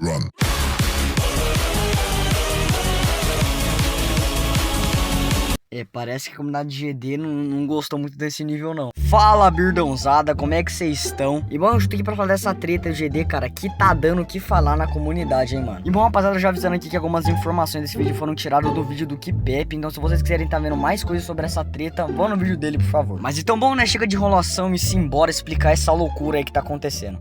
Run. Parece que a comunidade de GD não gostou muito desse nível, não. Fala, birdãozada, como é que vocês estão? E bom, eu tô aqui pra falar dessa treta de GD, cara, que tá dando o que falar na comunidade, hein, mano. E bom, rapaziada, já avisando aqui que algumas informações desse vídeo foram tiradas do vídeo do Kipep. Então, se vocês quiserem tá vendo mais coisas sobre essa treta, vão no vídeo dele, por favor. Mas então, bom, né, chega de enrolação e simbora explicar essa loucura aí que tá acontecendo.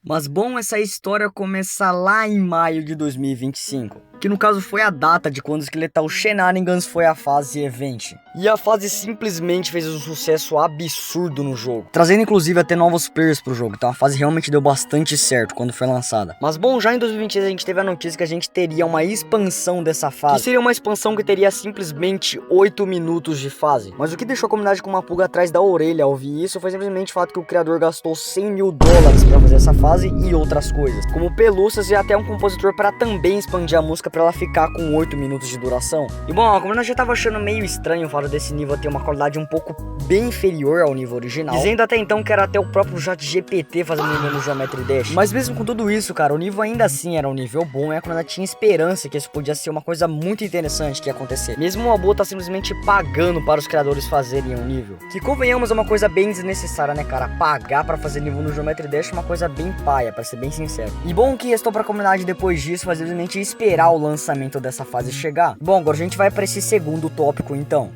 Mas bom, essa história começa lá em maio de 2025, que no caso foi a data de quando o Skeletal Shenanigans foi a fase Event. E a fase simplesmente fez um sucesso absurdo no jogo, trazendo inclusive até novos players pro jogo, então a fase realmente deu bastante certo quando foi lançada. Mas bom, já em 2026 a gente teve a notícia que a gente teria uma expansão dessa fase, que seria uma expansão que teria simplesmente 8 minutos de fase. Mas o que deixou a comunidade com uma pulga atrás da orelha ao ouvir isso foi simplesmente o fato que o criador gastou $100 mil pra fazer essa fase e outras coisas, como pelúcias e até um compositor para também expandir a música para ela ficar com 8 minutos de duração. E bom, a comunidade já tava achando meio estranho o fato desse nível ter uma qualidade um pouco bem inferior ao nível original, dizendo até então que era até o próprio ChatGPT fazendo nível no Geometry Dash. Mas mesmo com tudo isso, cara, o nível ainda assim era um nível bom e a comunidade tinha esperança que isso podia ser uma coisa muito interessante que ia acontecer. Mesmo o Abo tá simplesmente pagando para os criadores fazerem um nível, que convenhamos é uma coisa bem desnecessária, né, cara? Pagar para fazer nível no Geometry Dash é uma coisa bem paia, pra ser bem sincero. E bom, o que restou pra comunidade depois disso foi simplesmente esperar o lançamento dessa fase chegar. Bom, agora a gente vai para esse segundo tópico então.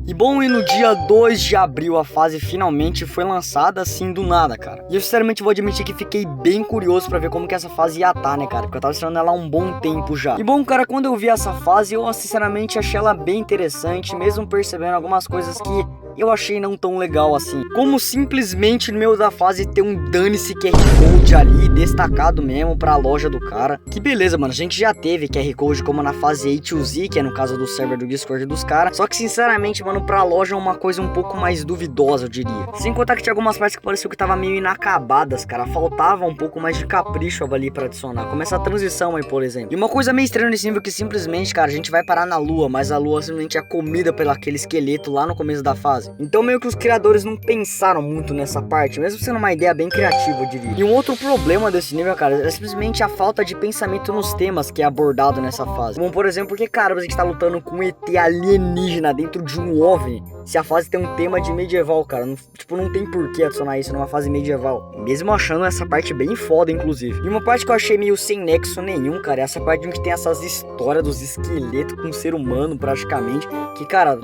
E bom, e no dia 2 de abril a fase finalmente foi lançada assim do nada, cara. E eu sinceramente vou admitir que fiquei bem curioso pra ver como que essa fase ia estar, né, cara? Porque eu tava esperando ela há um bom tempo já. E bom, cara, quando eu vi essa fase, eu sinceramente achei ela bem interessante, mesmo percebendo algumas coisas que eu achei não tão legal assim. Como simplesmente no meio da fase ter um dane-se QR Code ali, destacado mesmo pra loja do cara. Que beleza, mano, a gente já teve QR Code como na fase A2Z, que é no caso do server do Discord dos caras. Só que sinceramente, mano, pra loja é uma coisa um pouco mais duvidosa, eu diria. Sem contar que tinha algumas partes que pareceu que tava meio inacabadas, cara. Faltava um pouco mais de capricho ali pra adicionar, como essa transição aí, por exemplo. E uma coisa meio estranha nesse nível que simplesmente, cara, a gente vai parar na lua, mas a lua simplesmente é comida pelo aquele esqueleto lá no começo da fase. Então meio que os criadores não pensaram muito nessa parte, mesmo sendo uma ideia bem criativa, eu diria. E um outro problema desse nível, cara, é simplesmente a falta de pensamento nos temas que é abordado nessa fase. Como por exemplo, porque, cara, a gente tá lutando com um ET alienígena dentro de um OVNI, se a fase tem um tema de medieval, cara. Não tem por que adicionar isso numa fase medieval. Mesmo achando essa parte bem foda, inclusive. E uma parte que eu achei meio sem nexo nenhum, cara, é essa parte onde tem essas histórias dos esqueletos com o ser humano, praticamente. Que, cara,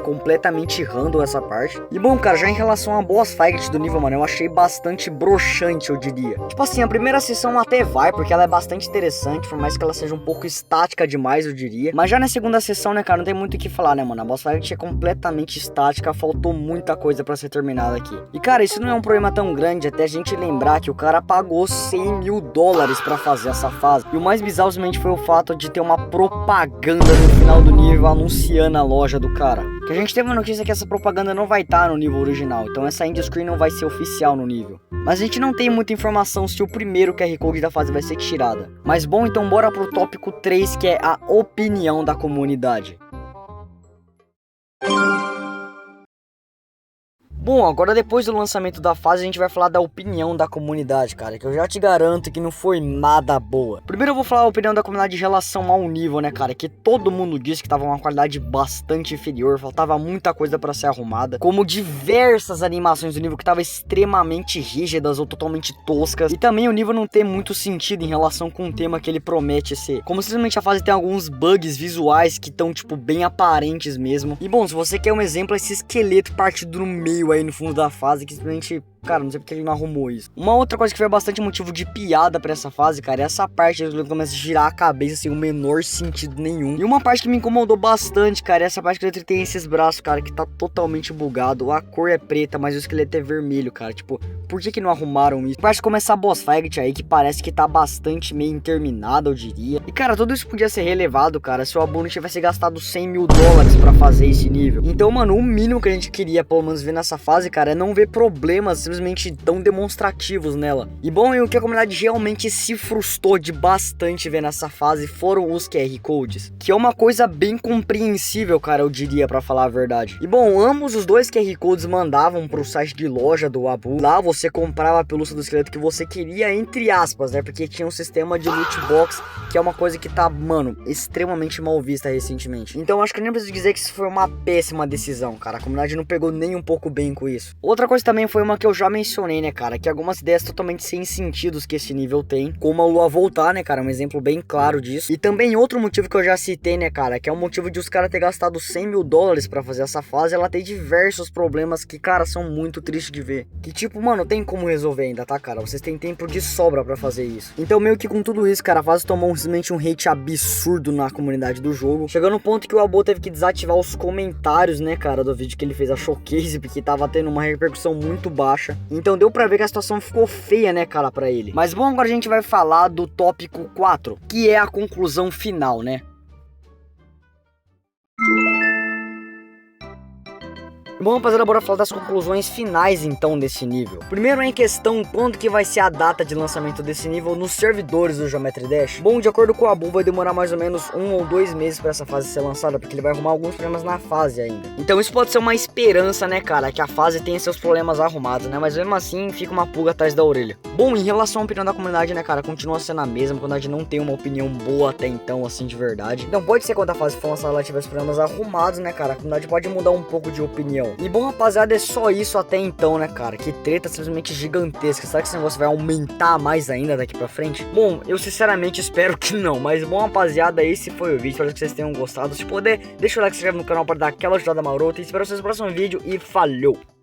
completamente random essa parte. E bom, cara, já em relação a boss fight do nível, mano, eu achei bastante broxante, eu diria. Tipo assim, a primeira sessão até vai, porque ela é bastante interessante, por mais que ela seja um pouco estática demais, eu diria. Mas já na segunda sessão, né, cara, não tem muito o que falar, né, mano? A boss fight é completamente estática, faltou muita coisa pra ser terminada aqui. E, cara, isso não é um problema tão grande, até a gente lembrar que o cara pagou $100 mil pra fazer essa fase. E o mais bizarro simplesmente foi o fato de ter uma propaganda no final do nível anunciando a loja do cara. Que a gente teve uma notícia que essa propaganda não vai estar no nível original, então essa end screen não vai ser oficial no nível. Mas a gente não tem muita informação se o primeiro QR Code da fase vai ser tirada. Mas bom, então bora pro tópico 3, que é a opinião da comunidade. Bom, agora depois do lançamento da fase a gente vai falar da opinião da comunidade, cara, que eu já te garanto que não foi nada boa. Primeiro eu vou falar a opinião da comunidade em relação ao nível, né, cara, que todo mundo disse que tava uma qualidade bastante inferior, faltava muita coisa pra ser arrumada, como diversas animações do nível que tava extremamente rígidas ou totalmente toscas, e também o nível não ter muito sentido em relação com o tema que ele promete ser, como simplesmente a fase tem alguns bugs visuais que estão, bem aparentes mesmo. E bom, se você quer um exemplo, esse esqueleto partido no meio aí no fundo da fase, que simplesmente, cara, não sei porque ele não arrumou isso. Uma outra coisa que foi bastante motivo de piada pra essa fase, cara, é essa parte que começa a girar a cabeça sem o menor sentido nenhum. E uma parte que me incomodou bastante, cara, é essa parte que ele tem esses braços, cara, que tá totalmente bugado. A cor é preta, mas o esqueleto é vermelho, cara. Por que não arrumaram isso? A parte começa a boss fight aí, que parece que tá bastante meio interminada, eu diria. E, cara, tudo isso podia ser relevado, cara, se o Abo não tivesse gastado $100 mil pra fazer esse nível. Então, mano, o mínimo que a gente queria, pelo menos, ver nessa fase, cara, é não ver problemas simplesmente tão demonstrativos nela. E bom, e o que a comunidade realmente se frustrou de bastante vendo essa fase foram os QR Codes, que é uma coisa bem compreensível, cara, eu diria, pra falar a verdade. E bom, ambos os dois QR Codes mandavam pro site de loja do Abu. Lá você comprava a pelúcia do esqueleto que você queria, entre aspas, né, porque tinha um sistema de loot box, que é uma coisa que tá, mano, extremamente mal vista recentemente. Então acho que eu nem preciso dizer que isso foi uma péssima decisão, cara. A comunidade não pegou nem um pouco bem com isso. Outra coisa também foi uma que eu já mencionei, né, cara, que algumas ideias totalmente sem sentidos que esse nível tem, como a lua voltar, né, cara, um exemplo bem claro disso. E também outro motivo que eu já citei, né, cara, que é o motivo de os caras ter gastado $100 mil pra fazer essa fase. Ela tem diversos problemas que, cara, são muito tristes de ver. Que tipo, mano, tem como resolver ainda, tá, cara? Vocês têm tempo de sobra pra fazer isso. Então meio que com tudo isso, cara, a fase tomou simplesmente um hate absurdo na comunidade do jogo, chegando no ponto que o Abo teve que desativar os comentários, né, cara, do vídeo que ele fez a showcase, porque tava tendo uma repercussão muito baixa. Então deu pra ver que a situação ficou feia, né, cara, pra ele. Mas bom, agora a gente vai falar do tópico 4, que é a conclusão final, né? Bom, rapaziada, bora falar das conclusões finais então desse nível. Primeiro em questão, quando que vai ser a data de lançamento desse nível nos servidores do Geometry Dash? Bom, de acordo com o Abu, vai demorar mais ou menos 1 ou 2 meses para essa fase ser lançada, porque ele vai arrumar alguns problemas na fase ainda. Então isso pode ser uma esperança, né, cara, que a fase tenha seus problemas arrumados, né, mas mesmo assim fica uma pulga atrás da orelha. Bom, em relação à opinião da comunidade, né, cara, continua sendo a mesma. A comunidade não tem uma opinião boa até então, assim, de verdade. Então pode ser quando a fase for lançada ela tiver os problemas arrumados, né, cara, a comunidade pode mudar um pouco de opinião. E bom, rapaziada, é só isso até então, né, cara? Que treta simplesmente gigantesca. Será que esse negócio vai aumentar mais ainda daqui pra frente? Bom, eu sinceramente espero que não. Mas bom, rapaziada, esse foi o vídeo. Espero que vocês tenham gostado. Se puder, deixa o like, se inscreve no canal para dar aquela ajudada marota. E espero vocês no próximo vídeo e falhou!